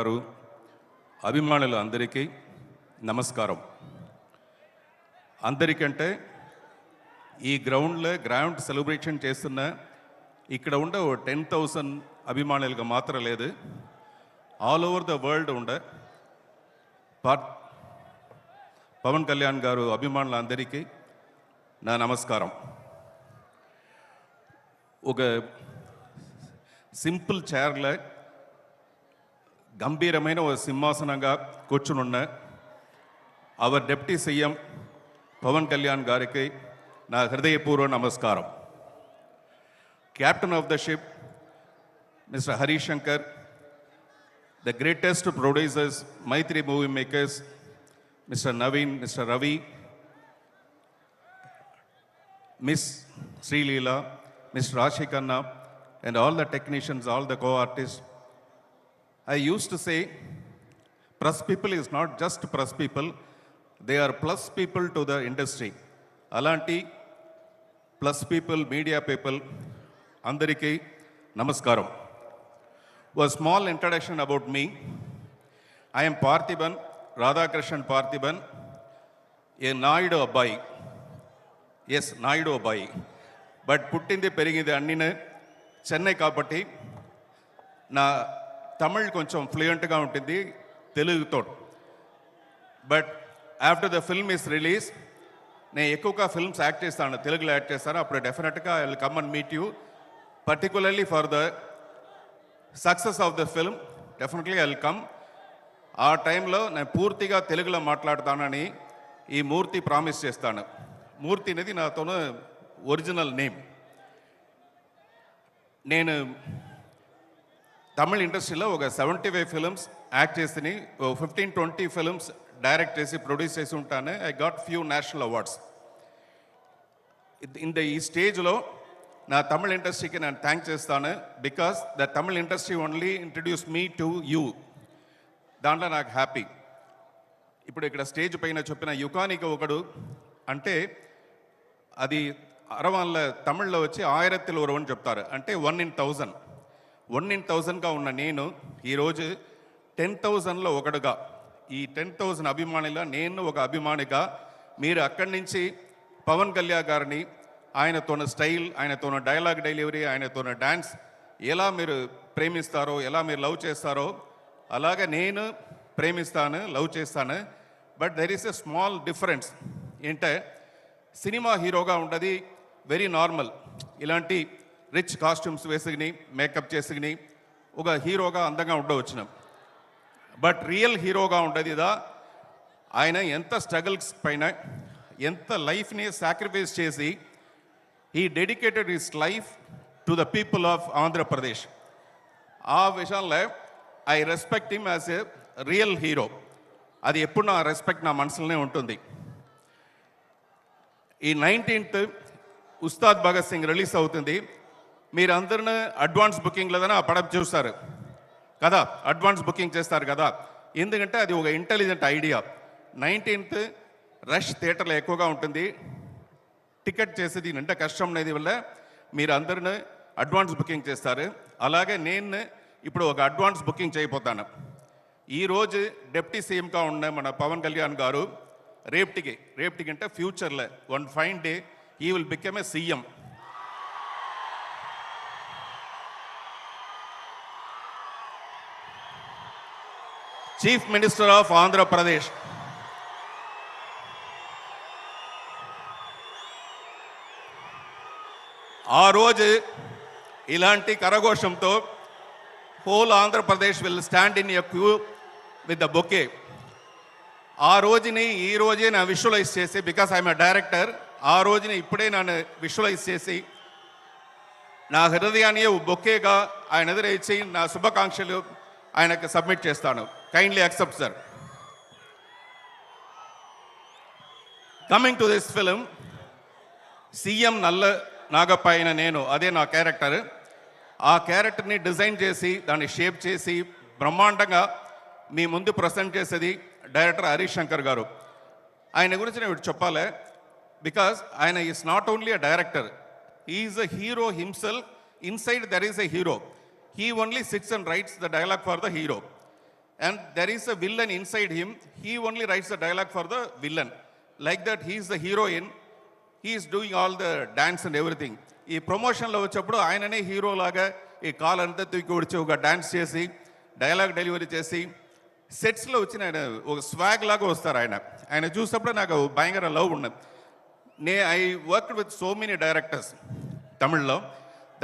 గారు అభిమానులు అందరికీ నమస్కారం. అందరికంటే ఈ గ్రౌండ్ సెలబ్రేషన్ చేస్తున్న ఇక్కడ ఉండే 10,000 అభిమానులుగా మాత్రం లేదు, ఆల్ ఓవర్ ద వరల్డ్ ఉండే పవన్ కళ్యాణ్ గారు అభిమానులు అందరికీ నా నమస్కారం. ఒక సింపుల్ చైర్లో గంభీరమైన ఒక సింహాసనంగా కూర్చునున్న hour deputy CM Pawan Kalyan గారికి నా హృదయపూర్వ నమస్కారం. Captain of the ship mister Harish Shankar, the greatest producers, Mythri movie makers, mister Naveen, mister Ravi, miss Sreeleela, mister Rashi Khanna, and all the technicians, all the co-artists. I used to say, press people is not just press people, they are plus people to the industry. Alanti, plus people, media people, andariki namaskaram. A small introduction about me. I am Parthiban, Radhakrishnan Parthiban, a Naidu Abbai. Yes, Naidu Abbai. But puttindi perigindi annine Chennai కాబట్టి నా తమిళ్ కొంచెం ఫ్లూయెంట్గా ఉంటుంది తెలుగుతో. But after the film is release నేను ఎక్కువగా films act చేస్తాను, తెలుగులో act చేస్తాను. అప్పుడు డెఫినెట్గా I will come and meet you, particularly for the success of the film. Definitely I will come. ఆ టైంలో నేను పూర్తిగా తెలుగులో మాట్లాడతానని ఈ మూర్తి ప్రామిస్ చేస్తాను. మూర్తి అనేది నాతోను ఒరిజినల్ నేమ్. నేను తమిళ ఇండస్ట్రీలో ఒక 75 ఫిల్మ్స్ యాక్ట్ చేసి 15-20 ఫిల్మ్స్ డైరెక్ట్ చేసి ప్రొడ్యూస్ చేసి ఉంటాను. I got few national awards. ఈ స్టేజ్లో నా తమిళ ఇండస్ట్రీకి నేను థ్యాంక్ చేస్తాను, because the Tamil industry only introduce me to you. దాంట్లో నాకు హ్యాపీ. ఇప్పుడు ఇక్కడ స్టేజ్ పైన చెప్పిన యుకానికి ఒకడు అంటే అది అరవాళ్ళ తమిళ్లో వచ్చి 1000 ఒరువని చెప్తారు, అంటే 1 in 1000. 1 in 1000గా ఉన్న నేను ఈరోజు 10,000లో ఒకడుగా, ఈ 10,000 అభిమానిలో నేను ఒక అభిమానిగా, మీరు అక్కడి నుంచి పవన్ కళ్యాణ్ గారిని ఆయనతోన స్టైల్, ఆయనతోన డైలాగ్ డెలివరీ, ఆయనతోన డ్యాన్స్ ఎలా మీరు ప్రేమిస్తారో, ఎలా మీరు లవ్ చేస్తారో అలాగే నేను ప్రేమిస్తాను, లవ్ చేస్తాను. But there is a small difference. ఏంటంటే సినిమా హీరోగా ఉండదు వెరీ నార్మల్, ఇలాంటి రిచ్ కాస్ట్యూమ్స్ వేసుకుని మేకప్ చేసుకుని ఒక హీరోగా అందంగా ఉండవచ్చును. బట్ రియల్ హీరోగా ఉండదు ఇదా, ఆయన ఎంత స్ట్రగుల్స్ పైన ఎంత లైఫ్ని సాక్రిఫైస్ చేసి he dedicated his life to the people of Andhra Pradesh. ఆ విషయంలో I respect him as a real hero. అది ఎప్పుడు నా రెస్పెక్ట్ నా మనసులోనే ఉంటుంది. ఈ 19th ఉస్తాద్ భగత్ సింగ్ రిలీజ్ అవుతుంది. మీరందరూ అడ్వాన్స్ బుకింగ్లోనే ఆ పడవ చూస్తారు కదా, అడ్వాన్స్ బుకింగ్ చేస్తారు కదా, ఎందుకంటే అది ఒక ఇంటెలిజెంట్ ఐడియా. 19th రష్ థియేటర్లో ఎక్కువగా ఉంటుంది, టికెట్ చేసేది అంటే కష్టం అనేది వల్ల మీరు అందరూ అడ్వాన్స్ బుకింగ్ చేస్తారు. అలాగే నేను ఇప్పుడు ఒక అడ్వాన్స్ బుకింగ్ చేయబోతాను. ఈరోజు డిప్యూటీ సీఎంగా ఉన్న మన పవన్ కళ్యాణ్ గారు రేపటికి అంటే ఫ్యూచర్లో one fine day he will become a CM. Chief Minister of Andhra Pradesh. ఆ రోజు ఇలాంటి కరఘోషంతో whole Andhra Pradesh will stand in a queue with the bouquet. ఆ రోజుని ఈ రోజే నా విజువలైజ్ చేసి, బికాస్ ఐఎమ్ ఎ డైరెక్టర్, ఆ రోజుని ఇప్పుడే నన్ను విజువలైజ్ చేసి నా హృదయాన్ని బొకేగా ఆయన ఎదురు ఇచ్చి నా శుభాకాంక్షలు ఆయనకు సబ్మిట్ చేస్తాను. Kindly accept sir. Coming to this film, CM నల్ల నాగప్ప అయిన నేను, అదే నా క్యారెక్టర్. ఆ క్యారెక్టర్ని డిజైన్ చేసి దాన్ని షేప్ చేసి బ్రహ్మాండంగా మీ ముందు ప్రజెంట్ చేసేది డైరెక్టర్ హరీష్ శంకర్ గారు. ఆయన గురించి నేను చెప్పాలి, బికాస్ ఆయన is not only a director, he is a hero himself. Inside there is a hero. He only sits and writes the dialogue for the hero. and there is a villain inside him. He only writes the dialogue for the villain. Like that, he is the heroine. He is doing all the dance and everything. ఈ ప్రమోషన్లో వచ్చేప్పుడు ఆయననే hero లాగా ఈ call అంతా తూకి వచ్చి ఒక dance చేసి డైలాగ్ డెలివరీ చేసి సెట్స్లో వచ్చిన ఆయన ఒక స్వాగ్ లాగా వస్తారు. ఆయన చూసినప్పుడు నాకు భయంకర లవ్ ఉన్నది. I work with so many directors తమిళ్లో.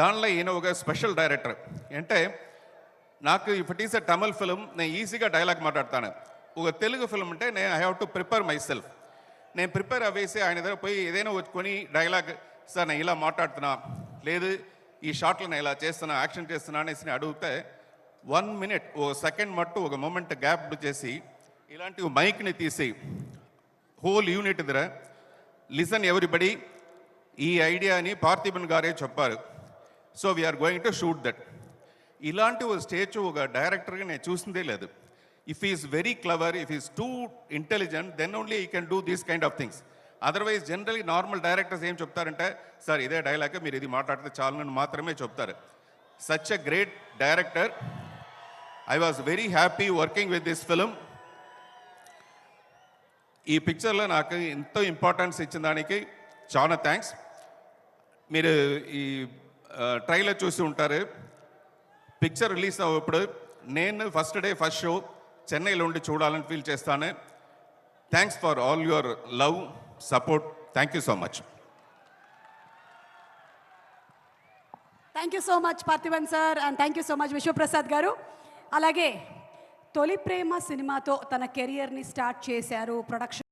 దానిలో ఈయన ఒక స్పెషల్ డైరెక్టర్. అంటే నాకు if it is a Tamil film నేను ఈజీగా డైలాగ్ మాట్లాడతాను. ఒక తెలుగు ఫిల్మ్ అంటే నేను I have to prepare my self. నేను ప్రిపేర్ అవ్వేసి ఆయన దగ్గర పోయి ఏదైనా వచ్చుకొని డైలాగ్, సార్ నేను ఇలా మాట్లాడుతున్నా, లేదు ఈ షాట్లో నేను ఇలా చేస్తున్నా, యాక్షన్ చేస్తున్నా అనేసి అడిగితే 1 minute ఒక సెకండ్ మట్టు ఒక మూమెంట్ గ్యాప్ చేసి ఇలాంటి మైక్ని తీసి హోల్ యూనిట్ దగ్గర లిసన్ ఎవ్రీబడి, ఈ ఐడియాని పార్థిబన్ గారే చెప్పారు, so we are going to shoot that. ఇలాంటి ఒక స్టేజ్ ఒక డైరెక్టర్గా నేను చూసిందే లేదు. If he's very clever, if he's too intelligent, then only he can do these kind of things. Otherwise generally normal directors ఏం చెప్తారంటే, సార్ ఇదే డైలాగ్ మీరు ఇది మాట్లాడితే చాలని మాత్రమే చెప్తారు. Such a great director. I was very happy working with this film. ఈ పిక్చర్లో నాకు ఎంతో ఇంపార్టెన్స్ ఇచ్చిన దానికి చాలా థ్యాంక్స్. మీరు ఈ ట్రైలర్ చూసి ఉంటారు. పిక్చర్ రిలీజ్ అవ్వప్పుడు నేను ఫస్ట్ డే ఫస్ట్ షో చెన్నైలో ఉండి చూడాలని ఫీల్ చేస్తాను. Thanks for all your love, support. Thank you so much. Thank you so much Parthiban sir, and thank you so much Vishwaprasad గారు. అలాగే తొలి ప్రేమ సినిమాతో తన కెరియర్ని స్టార్ట్ చేశారు. ప్రొడక్షన్